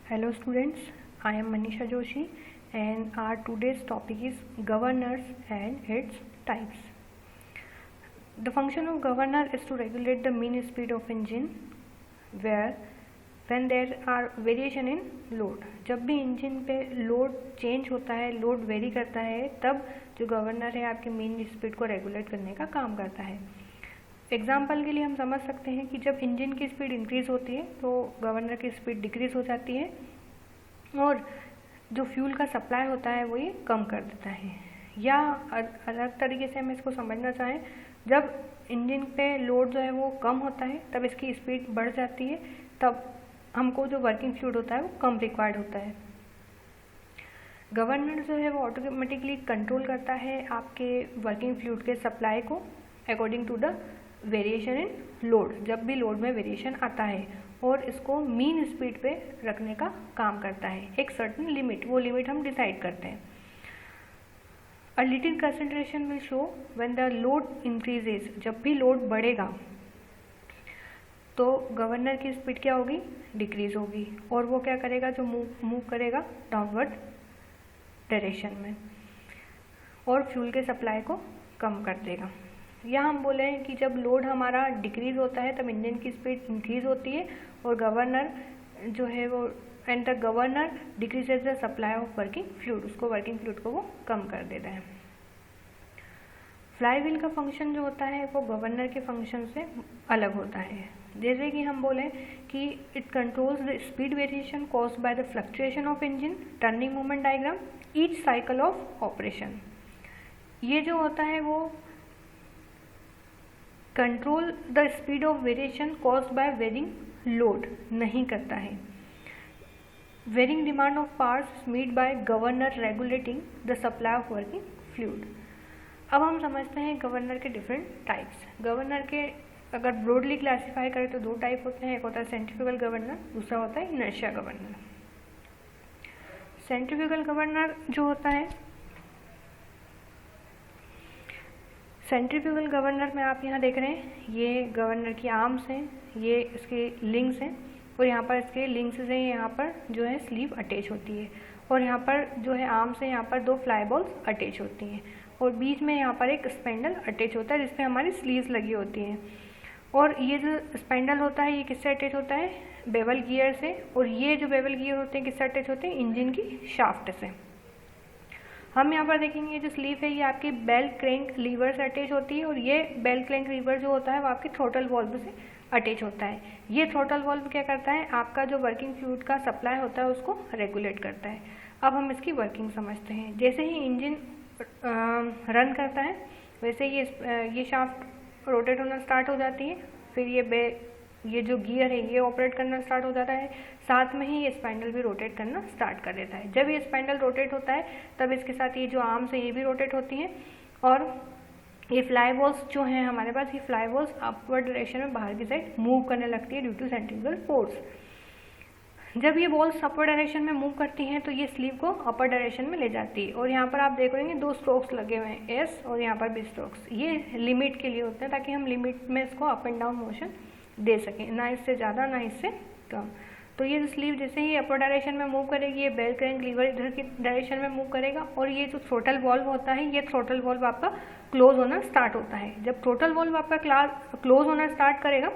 Hello students, I am Manisha Joshi and our today's topic is governors and its types. The function of governor is to regulate the mean speed of engine when there are variation in load. जब भी engine पे load change होता है, load very करता है, तब जो governor है आपके मीन स्पीड को रेगुलेट करने का काम करता है। एग्जाम्पल के लिए हम समझ सकते हैं कि जब इंजन की स्पीड इंक्रीज़ होती है तो गवर्नर की स्पीड डिक्रीज़ हो जाती है और जो फ्यूल का सप्लाई होता है वो ये कम कर देता है। या अलग तरीके से हम इसको समझना चाहें, जब इंजन पे लोड जो है वो कम होता है तब इसकी स्पीड बढ़ जाती है, तब हमको जो वर्किंग फ्लूइड होता है वो कम रिक्वायर्ड होता है। गवर्नर जो है वो ऑटोमेटिकली कंट्रोल करता है आपके वर्किंग फ्लूइड के सप्लाई को according to the variation in load. जब भी लोड में वेरिएशन आता है और इसको मीन स्पीड पे रखने का काम करता है, एक सर्टेन लिमिट, वो लिमिट हम डिसाइड करते हैं। A little concentration will show when the load increases. जब भी लोड बढ़ेगा तो गवर्नर की स्पीड क्या होगी, डिक्रीज होगी, और वो क्या करेगा, जो मूव करेगा डाउनवर्ड डायरेक्शन में और फ्यूल के सप्लाई को कम कर देगा। या हम बोले हैं कि जब लोड हमारा डिक्रीज होता है तब इंजन की स्पीड इंक्रीज होती है और गवर्नर जो है वो and the governor decreases the supply of working fluid, उसको वर्किंग फ्लूइड को वो कम कर देता है। फ्लाई व्हील का फंक्शन जो होता है वो गवर्नर के फंक्शन से अलग होता है। जैसे कि हम बोले कि it controls the speed variation caused by the fluctuation of engine turning moment diagram each cycle of operation. ये जो होता है वो control the speed of variation caused by varying load नहीं करता है। Varying demand of parts made by governor regulating the supply of working fluid. अब हम समझते हैं गवर्नर के डिफरेंट टाइप्स। गवर्नर के अगर ब्रॉडली क्लासीफाई करें तो दो टाइप होते हैं, एक होता है सेंट्रीफ्यूगल गवर्नर, दूसरा होता है इनर्शिया गवर्नर। सेंट्रीफ्यूगल गवर्नर जो होता है, सेंट्रीफ्यूगल गवर्नर में आप यहाँ देख रहे हैं ये गवर्नर की आर्म्स हैं, ये इसके लिंक्स हैं और यहाँ पर इसके लिंक्स से यहाँ पर जो है स्लीव अटैच होती है और यहाँ पर जो है आर्म्स है, यहाँ पर दो फ्लाई बॉल्स अटैच होती हैं और बीच में यहाँ पर एक स्पेंडल अटैच होता है जिसपे हमारी स्लीव्स लगी होती हैं। और ये जो स्पेंडल होता है ये किससे अटैच होता है, बेवल गियर से, और ये जो बेवल गियर होते हैं किससे अटैच होते हैं, इंजन की शाफ्ट से। हम यहाँ पर देखेंगे ये जो स्लीव है ये आपकी बेल्ट क्रैंक लीवर से अटैच होती है और ये बेल्ट क्रैंक लीवर जो होता है वो आपके थ्रोटल वॉल्व से अटैच होता है। ये थ्रोटल वॉल्व क्या करता है, आपका जो वर्किंग फ्लूइड का सप्लाई होता है उसको रेगुलेट करता है। अब हम इसकी वर्किंग समझते हैं। जैसे ही इंजन रन करता है वैसे ये शाफ्ट रोटेट होना स्टार्ट हो जाती है, फिर ये जो गियर है ये ऑपरेट करना स्टार्ट हो जाता है, साथ में ही ये स्पाइंडल भी रोटेट करना स्टार्ट कर देता है। जब ये स्पाइंडल रोटेट होता है तब इसके साथ ये जो आर्म्स है ये भी रोटेट होती हैं और ये फ्लाई बॉल्स जो हैं हमारे पास, ये फ्लाई बॉल्स अपवर्ड डायरेक्शन में बाहर की साइड मूव करने लगती है ड्यू टू सेंट्रीफ्यूगल फोर्स। जब ये बॉल्स अपर डायरेक्शन में मूव करती हैं तो ये स्लीव को अपर डायरेक्शन में ले जाती है और यहाँ पर आप देख रहे हैं दो स्ट्रोक्स लगे हुए हैं, एस और यहाँ पर भी स्ट्रोक्स। ये लिमिट के लिए होते हैं ताकि हम लिमिट में इसको अप एंड डाउन मोशन दे सकें, ना इससे ज़्यादा ना इससे कम। तो ये जो स्लीव जैसे ही अपर डायरेक्शन में मूव करेगी ये बेल्ट क्रैंक लीवर इधर की डायरेक्शन में मूव करेगा और ये जो थ्रोटल वॉल्व होता है ये थ्रोटल वॉल्व आपका क्लोज होना स्टार्ट होता है। जब थ्रोटल वॉल्व आपका क्लोज होना स्टार्ट करेगा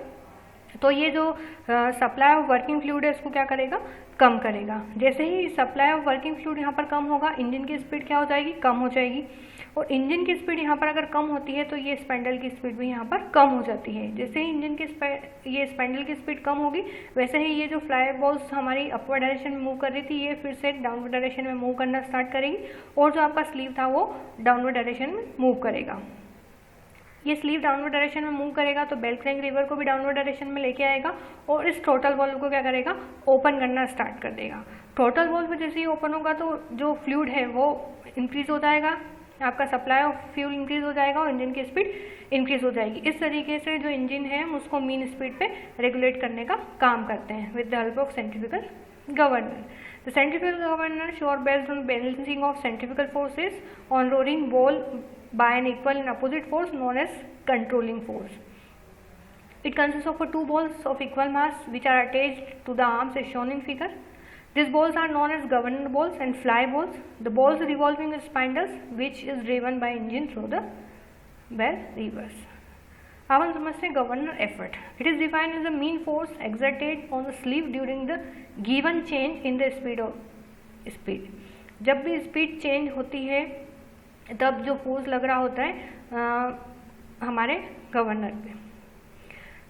तो ये जो सप्लाई ऑफ वर्किंग फ्लूइड है इसको क्या करेगा, कम करेगा। जैसे ही सप्लाई ऑफ वर्किंग फ्लूइड यहाँ पर कम होगा इंजन की स्पीड क्या हो जाएगी, कम हो जाएगी और इंजन की स्पीड यहाँ पर अगर कम होती है तो ये स्पेंडल की स्पीड भी यहाँ पर कम हो जाती है। जैसे ही इंजन की ये स्पेंडल की स्पीड कम होगी वैसे ही ये जो फ्लाई बॉल्स हमारी अपवर्ड डायरेक्शन में मूव कर रही थी ये फिर से डाउनवर्ड डायरेक्शन में मूव करना स्टार्ट करेगी और जो आपका स्लीव था वो डाउनवर्ड डायरेक्शन में मूव करेगा। ये स्लीव डाउनवर्ड डायरेक्शन में मूव करेगा तो बेल्ट क्रैंक लीवर को भी डाउनवर्ड डायरेक्शन में लेके आएगा और इस थ्रोटल वॉल्व को क्या करेगा, ओपन करना स्टार्ट कर देगा। थ्रोटल वॉल्व जैसे ही ओपन होगा तो जो फ्लूइड है वो इंक्रीज हो जाएगा, आपका सप्लाई ऑफ फ्यूल इंक्रीज हो जाएगा और इंजन की स्पीड इंक्रीज हो जाएगी। इस तरीके से जो इंजन है हम उसको मीन स्पीड पे रेगुलेट करने का काम करते हैं with the help of centrifugal governor. The centrifugal governor are based on balancing of centrifugal forces on rolling ball by an equal and opposite force known as controlling force. It consists of two balls of equal mass which are attached to the arms as shown in figure. These balls are known as governor balls and fly balls. The balls revolving spindles which is driven by engine through the bell levers. अब हम समझते हैं governor effort. It is defined as the mean force exerted on the sleeve during the given change in the speed of speed. जब भी speed change होती है तब जो फोर्स लग रहा होता है हमारे गवर्नर पे.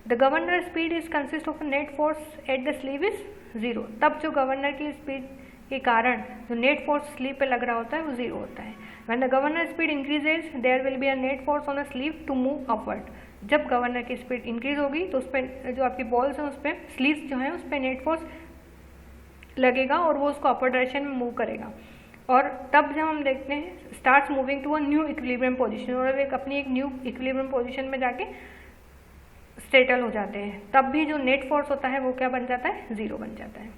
The governor speed is consist of net force at the sleeve is 0. तब जो गवर्नर की स्पीड के कारण जो नेट फोर्स स्लीव पे लग रहा होता है वो 0 होता है. When the governor speed increases there will be a net force on the sleeve to move upward. जब गवर्नर की स्पीड इंक्रीज होगी तो उस पर जो आपकी बॉल्स हैं उस पर स्लीव्स जो हैं उस पर नेट फोर्स लगेगा और वो उसको अपर डायरेक्शन में मूव करेगा. और तब जब हम देखते हैं starts moving to a new equilibrium position, और अपनी एक न्यू इक्विलिब्रियम पोजीशन में जाके स्टेटल हो जाते हैं, तब भी जो नेट फोर्स होता है वो क्या बन जाता है, 0 बन जाता है.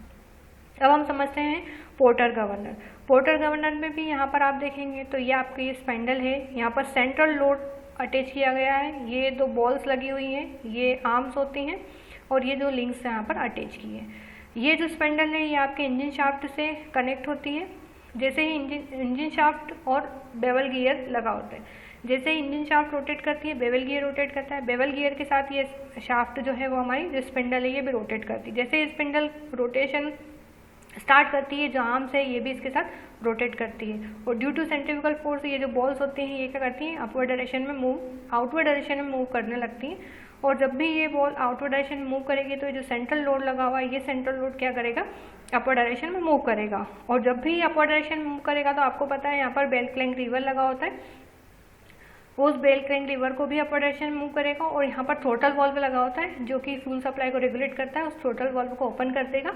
अब हम समझते हैं पोर्टर गवर्नर. पोर्टर गवर्नर में भी यहाँ पर आप देखेंगे तो ये आपकी ये स्पेंडल है, यहाँ पर सेंट्रल लोड अटैच किया गया है, ये 2 बॉल्स लगी हुई हैं, ये आर्म्स होती हैं और ये जो लिंक्स यहाँ पर अटैच की है. ये जो स्पेंडल है ये आपके इंजन शाफ्ट से कनेक्ट होती है. जैसे ही इंजन शाफ्ट और बेवल गियर लगा होता है, जैसे ही इंजन शाफ्ट रोटेट करती है बेवल गियर रोटेट करता है. बेवल गियर के साथ ये शाफ्ट जो है वो हमारी जो स्पेंडल है ये भी रोटेट करती है. जैसे स्पेंडल रोटेशन स्टार्ट करती है जो आर्म्स है ये भी इसके साथ रोटेट करती है. और ड्यू टू सेंट्रीफ्यूगल फोर्स ये जो बॉल्स होती हैं ये क्या करती हैं, अपवर्ड डायरेक्शन में मूव आउटवर्ड डायरेक्शन में मूव करने लगती हैं. और जब भी ये बॉल आउटवर्ड डायरेक्शन में मूव करेगी तो जो सेंट्रल लोड लगा हुआ है ये सेंट्रल लोड क्या करेगा, अपर डायरेक्शन में मूव करेगा. और जब भी अपर डायरेक्शन में मूव करेगा तो आपको पता है यहाँ पर बेल क्रैंक लीवर लगा होता है, उस बेल क्रैंक लीवर को भी अपर डायरेक्शन में मूव करेगा. और यहाँ पर थ्रोटल वाल्व लगा होता है जो कि फ्यूल सप्लाई को रेगुलेट करता है, उस थ्रोटल वाल्व को ओपन कर देगा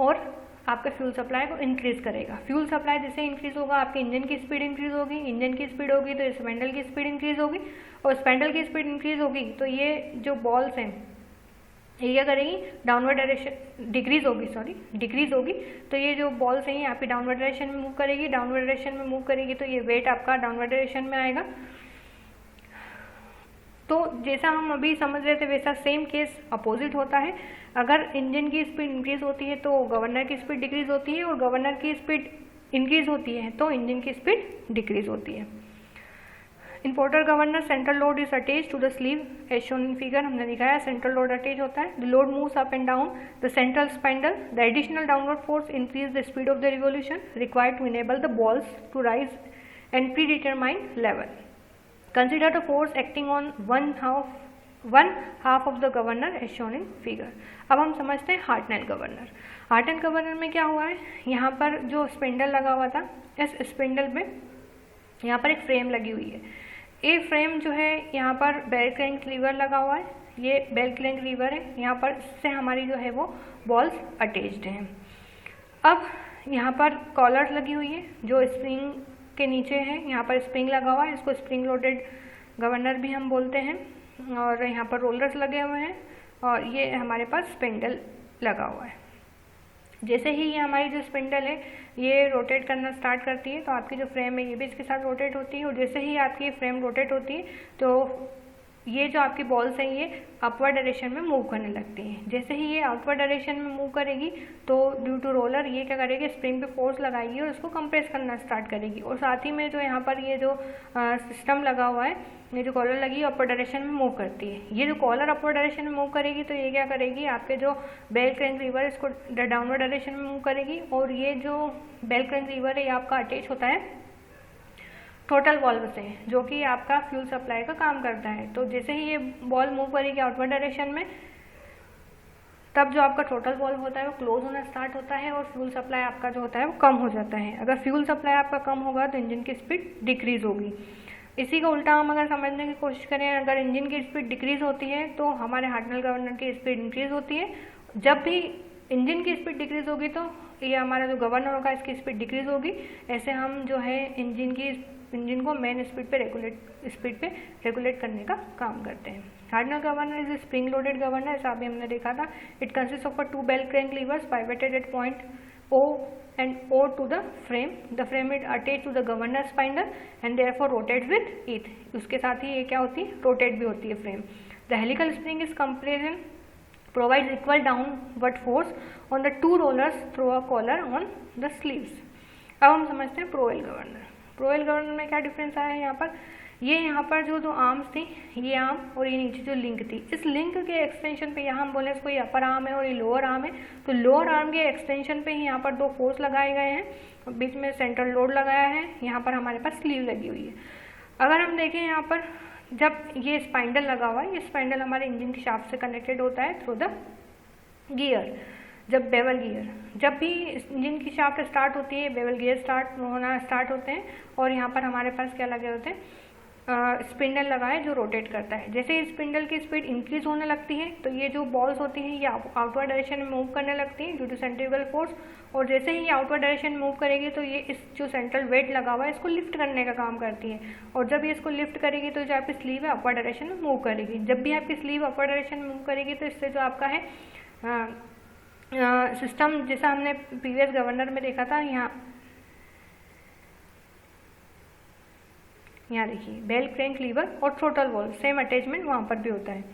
और आपके फ्यूल सप्लाई को इंक्रीज करेगा. फ्यूल सप्लाई जैसे इंक्रीज होगा आपके इंजन की स्पीड इंक्रीज होगी, इंजन की स्पीड होगी तो स्पेंडल की स्पीड इंक्रीज होगी, और स्पेंडल की स्पीड इंक्रीज होगी तो ये जो बॉल्स हैं ये क्या करेगी, डाउनवर्ड डायरेक्शन डिक्रीज होगी तो ये जो बॉल्स हैं ये आपकी डाउनवर्ड डायरेक्शन में मूव करेगी. डाउनवर्ड डायरेक्शन में मूव करेगी तो ये वेट आपका डाउनवर्ड डायरेक्शन में आएगा. तो जैसा हम अभी समझ रहे थे वैसा सेम केस अपोजिट होता है. अगर इंजन की स्पीड इंक्रीज होती है तो गवर्नर की स्पीड डिक्रीज होती है, और गवर्नर की स्पीड इंक्रीज होती है तो इंजन की स्पीड डिक्रीज होती है. In Porter governor central load is attach to the sleeve as shown in figure. हमने दिखाया सेंट्रल लोड अटैच होता है. The load moves up and down the central spindle. The additional downward force increase the speed of the revolution required to enable the balls to rise and predetermined level. Consider the force acting on one half of the governor as shown in figure. अब हम समझते हैं Hartnell governor. Hartnell governor में क्या हुआ है, यहाँ पर जो स्पिंडल लगा हुआ था इस स्पिंडल पे यहाँ पर एक फ्रेम लगी हुई है. ये फ्रेम जो है यहाँ पर बेल क्रैंक लीवर लगा हुआ है, ये बेल क्रैंक लीवर है, यहाँ पर इससे हमारी जो है वो बॉल्स अटैच्ड हैं. अब यहाँ पर कॉलर लगी हुई है जो स्प्रिंग के नीचे है, यहाँ पर स्प्रिंग लगा हुआ है, इसको स्प्रिंग लोडेड गवर्नर भी हम बोलते हैं. और यहाँ पर रोलर्स लगे हुए हैं और ये हमारे पास स्पिंडल लगा हुआ है. जैसे ही ये हमारी जो स्पिंडल है ये रोटेट करना स्टार्ट करती है तो आपकी जो फ्रेम है ये भी इसके साथ रोटेट होती है. और जैसे ही आपकी फ्रेम रोटेट होती है तो ये जो आपकी बॉल्स हैं ये अपवर्ड डायरेक्शन में मूव करने लगती हैं. जैसे ही ये आउटवर्ड डायरेक्शन में मूव करेगी तो ड्यू टू रोलर ये क्या करेगी, स्प्रिंग पे फोर्स लगाएगी और उसको कंप्रेस करना स्टार्ट करेगी. और साथ ही में जो यहाँ पर ये जो सिस्टम लगा हुआ है, ये जो कॉलर लगी अपर डायरेक्शन में मूव करती है. ये जो कॉलर अपर डायरेक्शन में मूव करेगी तो ये क्या करेगी, आपके जो बेल क्रैंक लीवर इसको डाउनवर्ड डायरेक्शन में मूव करेगी. और ये जो बेल क्रैंक लीवर है ये आपका अटैच होता है थ्रोटल वाल्व से, जो कि आपका फ्यूल सप्लाई का काम करता है. तो जैसे ही ये बॉल मूव करेगी आउटवर्ड डायरेक्शन में तब जो आपका थ्रोटल वाल्व होता है वो क्लोज होना स्टार्ट होता है और फ्यूल सप्लाई आपका जो होता है वो कम हो जाता है. अगर फ्यूल सप्लाई आपका कम होगा तो इंजन की स्पीड डिक्रीज होगी. इसी का उल्टा हम अगर समझने की कोशिश करें, अगर इंजन की स्पीड डिक्रीज होती है तो हमारे हार्टनेल गवर्नर की स्पीड इंक्रीज होती है. जब भी इंजन की स्पीड डिक्रीज होगी तो ये हमारा जो गवर्नर होगा इसकी स्पीड डिक्रीज होगी. ऐसे हम जो है इंजन को मेन स्पीड पे रेगुलेट करने का काम करते हैं. Hartnell governor is spring loaded governor, ऐसा अभी हमने देखा था. It consist of 2 bell crank levers pivoted at point O and O to the frame. The frame is attached to the governor spindle and therefore rotates with it. उसके साथ ही ये क्या होती है, रोटेट भी होती है frame. The helical spring is compression provides equal downward force on the two rollers through a collar on the sleeves। अब हम समझते हैं प्रोवेल गवर्नर। प्रोवेल गवर्नर में क्या डिफरेंस आया है यहाँ पर, ये यहाँ पर जो आर्म्स थी, ये आर्म और ये नीचे जो लिंक थी, इस लिंक के एक्सटेंशन पे यहाँ हम बोले इसको ये अपर आर्म है और ये लोअर आर्म है, तो लोअर आर्म के एक्सटेंशन पे ही यहाँ पर दो फोर्स लगाए गए हैं, बीच में सेंट्रल लोड लगाया है, यहाँ पर हमारे पास स्लीव लगी हुई है। अगर हम देखें यहाँ पर जब ये स्पाइंडल लगा हुआ है, ये स्पाइंडल हमारे इंजन की शाफ्ट से कनेक्टेड होता है थ्रू द गियर, जब बेवल गियर, जब भी इंजन की शाफ्ट स्टार्ट होती है बेवल गियर स्टार्ट होते हैं और यहाँ पर हमारे पास क्या लगे होते हैं, स्पिंडल लगा है जो रोटेट करता है। जैसे ही स्पिंडल की स्पीड इंक्रीज होने लगती है तो ये जो बॉल्स होती हैं ये आउटवर्ड डायरेक्शन में मूव करने लगती हैं ड्यू टू सेंट्रीफ्यूगल फोर्स, और जैसे ही ये आउटवर्ड डायरेक्शन मूव करेगी तो ये इस जो सेंट्रल वेट लगा हुआ है इसको लिफ्ट करने का काम करती है, और जब ये इसको लिफ्ट करेगी तो जो आपकी स्लीव है अपवर्ड डायरेक्शन में मूव करेगी। जब भी आपकी स्लीव अपवर्ड डायरेक्शन में मूव करेगी तो इससे जो आपका है सिस्टम, जैसा हमने प्रीवियस गवर्नर में देखा था, यहाँ देखिए बेल क्रैंक लीवर और थ्रोटल वॉल्व सेम अटैचमेंट वहाँ पर भी होता है।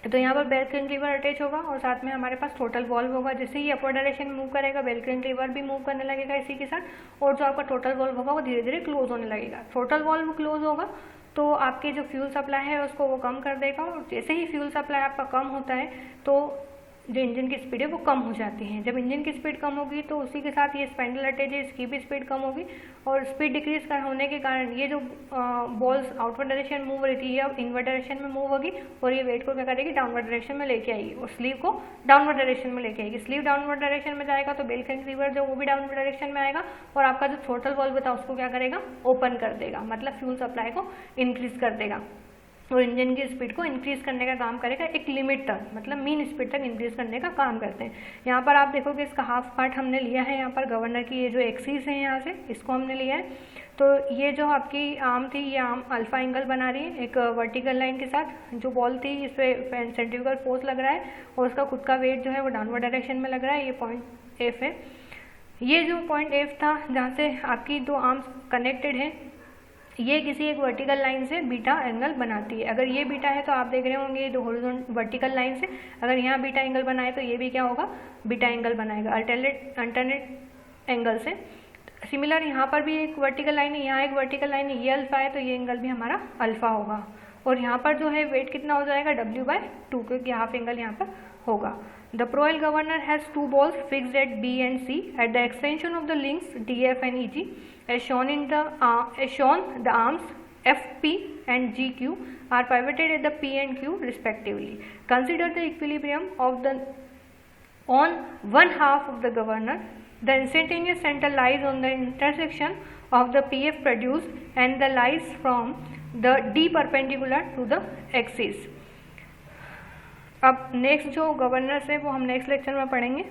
तो यहाँ पर बेल क्रैंक लीवर अटैच होगा और साथ में हमारे पास थ्रोटल वॉल्व होगा। जैसे ही अपवर्ड डायरेक्शन मूव करेगा बेल क्रैंक लीवर भी मूव करने लगेगा इसी के साथ, और जो आपका थ्रोटल वॉल्व होगा वो धीरे धीरे क्लोज होने लगेगा। थ्रोटल वॉल्व क्लोज होगा तो आपके जो फ्यूल सप्लाई है उसको वो कम कर देगा, और जैसे ही फ्यूल सप्लाई आपका कम होता है तो जो इंजन की स्पीड है वो कम हो जाती है। जब इंजन की स्पीड कम होगी तो उसी के साथ ये स्पाइंडल अटैच है इसकी भी स्पीड कम होगी, और स्पीड डिक्रीज होने के कारण ये जो बॉल्स आउटवर्ड डायरेक्शन मूव हो रही थी अब इनवर्ड डायरेक्शन में मूव होगी, और ये वेट को क्या करेगी, डाउनवर्ड डायरेक्शन में लेके आएगी और स्लीव को डाउनवर्ड डायरेक्शन में लेके आएगी। स्लीव डाउनवर्ड डायरेक्शन में जाएगा तो बेल क्रैंक लीवर जो वो भी डाउनवर्ड डायरेक्शन में आएगा, और आपका जो थ्रोटल वॉल्व था उसको क्या करेगा, ओपन कर देगा, मतलब फ्यूल सप्लाई को इंक्रीज कर देगा और इंजन की स्पीड को इंक्रीज करने का काम करेगा एक लिमिट तक, मतलब मीन स्पीड तक इंक्रीज करने का काम करते हैं। यहाँ पर आप देखोगे इसका हाफ पार्ट हमने लिया है, यहाँ पर गवर्नर की ये जो एक्सिस है यहाँ से इसको हमने लिया है। तो ये जो आपकी आर्म थी ये आर्म अल्फा एंगल बना रही है एक वर्टिकल लाइन के साथ, जो बॉल थी इस पर सेंट्रीफ्यूगल फोर्स लग रहा है और उसका खुद का वेट जो है वो डाउनवर्ड डायरेक्शन में लग रहा है। ये पॉइंट एफ है, ये जो पॉइंट एफ था जहाँ से आपकी दो आर्म्स कनेक्टेड है ये किसी एक वर्टिकल लाइन से बीटा एंगल बनाती है। अगर ये बीटा है तो आप देख रहे होंगे ये दो हॉरिजॉन्टल वर्टिकल लाइन से, अगर यहाँ बीटा एंगल बनाए तो ये भी क्या होगा, बीटा एंगल बनाएगा अल्टरनेट एंगल से। सिमिलर यहाँ पर भी एक वर्टिकल लाइन है, यहाँ एक वर्टिकल लाइन है, ये अल्फा है तो ये एंगल भी हमारा अल्फा होगा, और यहाँ पर जो है वेट कितना हो जाएगा W/2, क्योंकि हाफ एंगल यहाँ पर होगा। The Proel governor has two balls fixed at B and C at the extension of the links DF and EG, as shown the arms FP and GQ are pivoted at the P and Q respectively. Consider the equilibrium of on one half of the governor. The instantaneous center lies on the intersection of the PF produced and the lies from the D perpendicular to the axis. अब next जो governors है वो हम next lecture में पढ़ेंगे।